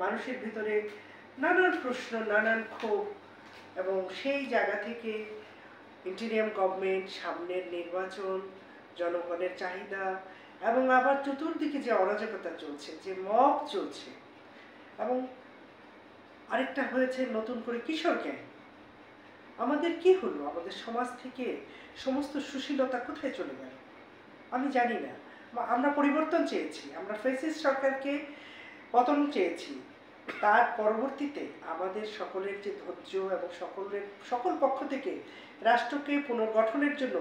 মানুষের ভিতরে নানান প্রশ্ন, নানান ক্ষোভ, এবং সেই জায়গা থেকে ইন্টিরিয়াম গভর্নমেন্ট, সামনের নির্বাচন, জনগণের চাহিদা, এবং আবার চতুর্দিকে যে অরাজকতা চলছে, যে মব চলছে, এবং আরেকটা হয়েছে নতুন করে কিশোর গ্যাং। আমাদের কি হলো? আমাদের সমাজ থেকে সমস্ত সুশীলতা কোথায় চলে গেল? আমি জানি না। আমরা পরিবর্তন চেয়েছি, আমরা ফ্যাসিস্ট সরকারকে পতন চেয়েছি, তার পরবর্তীতে আমাদের সকলের যে ধৈর্য এবং সকল পক্ষ থেকে রাষ্ট্রকে পুনর্গঠনের জন্য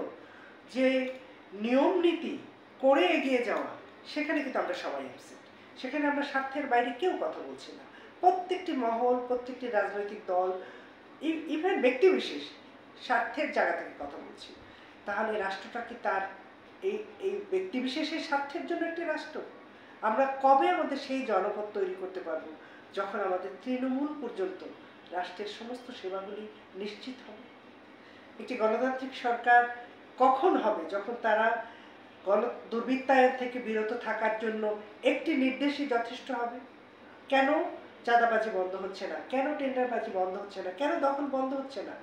যে নিয়ম নীতি করে এগিয়ে যাওয়া, সেখানে কিন্তু আমরা সবাই অ্যাবসেন্ট। সেখানে আমরা স্বার্থের বাইরে কেউ কথা বলছি না। প্রত্যেকটি মহল, প্রত্যেকটি রাজনৈতিক দল, ইভেন ব্যক্তি বিশেষ স্বার্থের জায়গা থেকে কথা বলছি। তাহলে রাষ্ট্রটা কি তার এই ব্যক্তি বিশেষের স্বার্থের জন্য একটি রাষ্ট্র? আমরা কবে আমাদের সেই জনপদ তৈরি করতে পারবো যখন আমাদের তৃণমূল পর্যন্ত রাষ্ট্রের সমস্ত সেবাগুলি নিশ্চিত হবে? একটি গণতান্ত্রিক সরকার কখন হবে? যখন তারা দুর্বৃত্তায়ন থেকে বিরত থাকার জন্য একটি নির্দেশই যথেষ্ট হবে। কেন চাঁদাবাজি বন্ধ হচ্ছে না? কেন টেন্ডারবাজি বন্ধ হচ্ছে না? কেন দখল বন্ধ হচ্ছে না?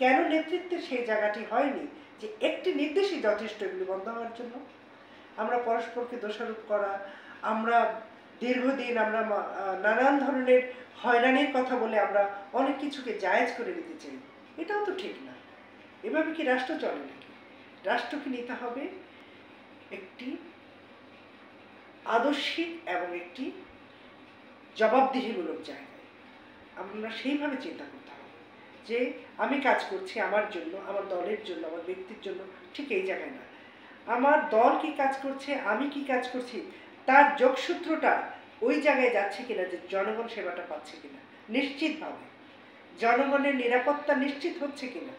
কেন নেতৃত্বের সেই জায়গাটি হয়নি যে একটি নির্দেশই যথেষ্ট এগুলি বন্ধ হওয়ার জন্য? আমরা পরস্পরকে দোষারোপ করা, আমরা দীর্ঘদিন আমরা নানান ধরনের হয়রানির কথা বলে আমরা অনেক কিছুকে জায়েজ করে নিতে চাই, এটাও তো ঠিক না। এভাবে কি রাষ্ট্র চলে নাকি? রাষ্ট্রকে নিতে হবে একটি আদর্শিক এবং একটি জবাবদিহিমূলক জায়গায়। আমরা সেইভাবে চিন্তা করতে হবে যে আমি কাজ করছি আমার জন্য, আমার দলের জন্য, আমার ব্যক্তির জন্য, ঠিক এই জায়গায় না। আমার দল কি কাজ করছে, আমি কি কাজ করছি, তার যোগসূত্রটা ওই জায়গায় যাচ্ছে কিনা, যে জনগণ সেবাটা পাচ্ছে কিনা নিশ্চিতভাবে, জনগণের নিরাপত্তা নিশ্চিত হচ্ছে কিনা।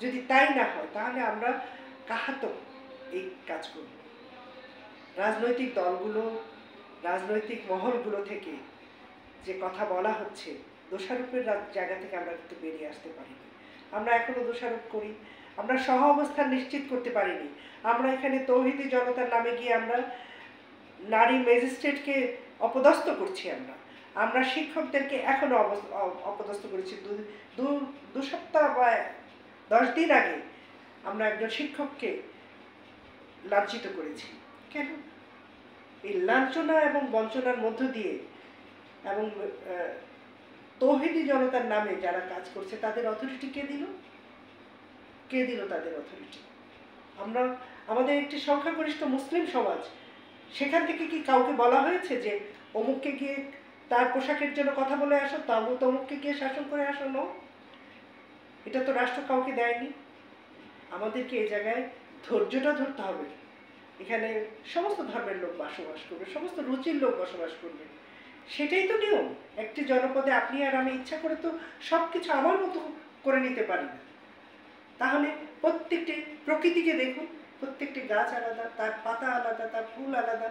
যদি তাই না হয় তাহলে আমরা কাহাতক এই কাজ করব। রাজনৈতিক দলগুলো, রাজনৈতিক মহলগুলো থেকে যে কথা বলা হচ্ছে, দোষারোপের জায়গা থেকে আমরা একটু বেরিয়ে আসতে পারিনি। আমরা এখনো দোষারোপ করি, আমরা সহ অবস্থান নিশ্চিত করতে পারিনি। আমরা এখানে তৌহিদি জনতার নামে গিয়ে আমরা নারী ম্যাজিস্ট্রেটকে অপদস্থ করছি। আমরা শিক্ষকদেরকে এখনো অপদস্থ করেছি। দু সপ্তাহ বা 10 দিন আগে আমরা একজন শিক্ষককে লাঞ্ছিত করেছি। কেন? এই লাঞ্ছনা এবং বঞ্চনার মধ্য দিয়ে, এবং তৌহিদি জনতার নামে যারা কাজ করছে তাদের অথরিটি কে দিল? কে দিল তাদের অথরিটি? আমরা আমাদের একটি সংখ্যাগরিষ্ঠ মুসলিম সমাজ, সেখান থেকে কি কাউকে বলা হয়েছে যে অমুককে গিয়ে তার পোশাকের জন্য কথা বলে আসো, তমুককে গিয়ে শাসন করে আসো? না, এটা তো রাষ্ট্র কাউকে দেয়নি। আমাদেরকে এই জায়গায় ধৈর্যটা ধরতে হবে। এখানে সমস্ত ধর্মের লোক বসবাস করবে, সমস্ত রুচির লোক বসবাস করবে, সেটাই তো নিয়ম। একটি জনপদে আপনি আর আমি ইচ্ছা করে তো সব কিছু আমার মতো করে নিতে পারি না। তাহলে প্রত্যেকটি প্রকৃতিকে দেখুন, প্রত্যেকটি গাছ আলাদা, তার পাতা আলাদা, তার ফুল আলাদা।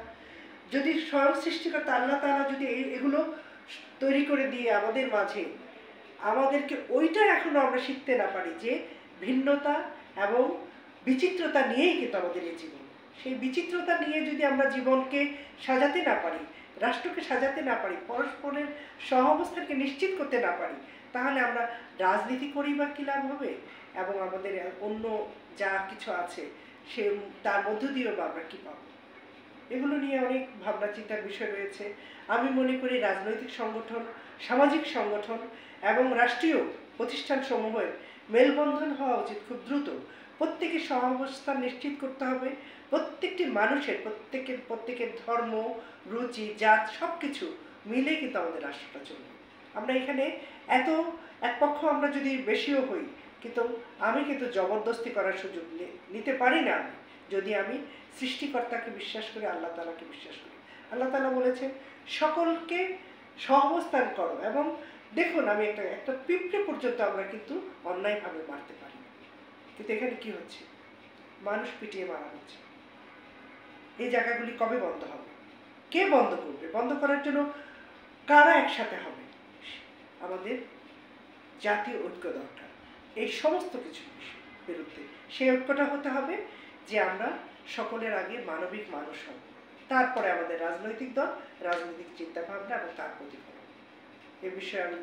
যদি স্বয়ং সৃষ্টিকর্তা আল্লাহ তাআলা যদি এগুলো তৈরি করে দিয়ে আমাদের মাঝে, আমাদেরকে ওইটা এখনো আমরা শিখতে না পারি যে ভিন্নতা এবং বিচিত্রতা নিয়েই কিন্তু আমাদের এই জীবন। সেই বিচিত্রতা নিয়ে যদি আমরা জীবনকে সাজাতে না পারি, রাষ্ট্রকে সাজাতে না পারি, পরস্পরের সহাবস্থানকে নিশ্চিত করতে না পারি, তাহলে আমরা রাজনীতি করি বা কী লাভ হবে? এবং আমাদের অন্য যা কিছু আছে সে তার মধ্য দিয়েও বা আমরা কী পাবো? এগুলো নিয়ে অনেক ভাবনা চিন্তার বিষয় রয়েছে। আমি মনে করি রাজনৈতিক সংগঠন, সামাজিক সংগঠন এবং রাষ্ট্রীয় প্রতিষ্ঠানসমূহের মেলবন্ধন হওয়া উচিত খুব দ্রুত। প্রত্যেকের সহাবস্থান নিশ্চিত করতে হবে। প্রত্যেকটি মানুষের প্রত্যেকের ধর্ম, রুচি, জাত সব কিছু মিলে কিন্তু আমাদের রাষ্ট্রটা চলবে। আমরা এখানে এত এক পক্ষ আমরা যদি বেশিও হই, কিন্তু আমি কিন্তু জবরদস্তি করার সুযোগ নিতে পারি না। যদি আমি সৃষ্টিকর্তাকে বিশ্বাস করি, আল্লাহ তাআলাকে বিশ্বাস করি। আল্লাহ তাআলা বলেছেন সকলকে সহাবস্থান করো। এবং দেখুন, আমি একটা পিঁপড়ে পর্যন্ত আমরা কিন্তু অন্যায়ভাবে মারতে পারি, কিন্তু এখানে কি হচ্ছে? মানুষ পিটিয়ে মারা হচ্ছে। এই জায়গাগুলি কবে বন্ধ হবে? কে বন্ধ করবে? বন্ধ করার জন্য কারা একসাথে হবে? আমাদের জাতীয় ঐক্য দরকার এই সমস্ত কিছুর বিরুদ্ধে। সেই ঐক্যটা হতে হবে যে আমরা সকলের আগে মানবিক মানুষ হব, তারপরে আমাদের রাজনৈতিক দল, রাজনৈতিক চিন্তাভাবনা এবং তার প্রতিফলন। এ বিষয়ে আমি